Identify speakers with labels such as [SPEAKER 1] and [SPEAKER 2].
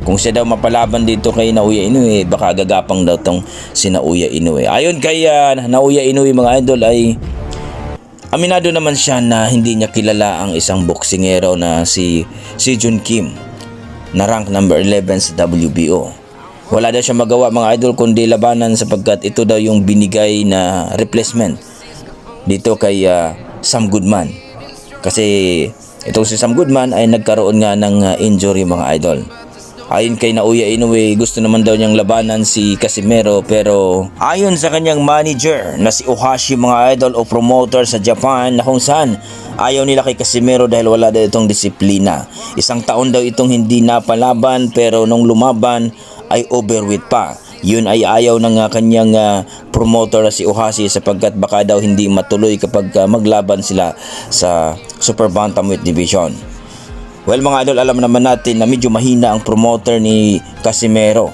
[SPEAKER 1] Kung siya daw mapalaban dito kay Naoya Inoue, baka gagapang daw tong si Naoya Inoue. Ayon kay Naoya Inoue mga idol ay aminado naman siya na hindi niya kilala ang isang boksingero na si Jun Kim na rank number 11 sa WBO. Wala daw siya magawa mga idol kundi labanan sapagkat ito daw yung binigay na replacement dito kay Sam Goodman. Kasi itong si Sam Goodman ay nagkaroon nga ng injury mga idol. Ayon kay Naoya Inoue, gusto naman daw niyang labanan si Casimero pero ayon sa kanyang manager na si Ohashi mga idol o promoter sa Japan na kung saan ayaw nila kay Casimero dahil wala daw itong disiplina. Isang taon daw itong hindi napalaban pero nung lumaban ay overweight pa. Yun ay ayaw ng kanyang promoter na si Ohashi sapagkat baka daw hindi matuloy kapag maglaban sila sa Super Bantamweight Division. Well mga idol, alam naman natin na medyo mahina ang promoter ni Casimero.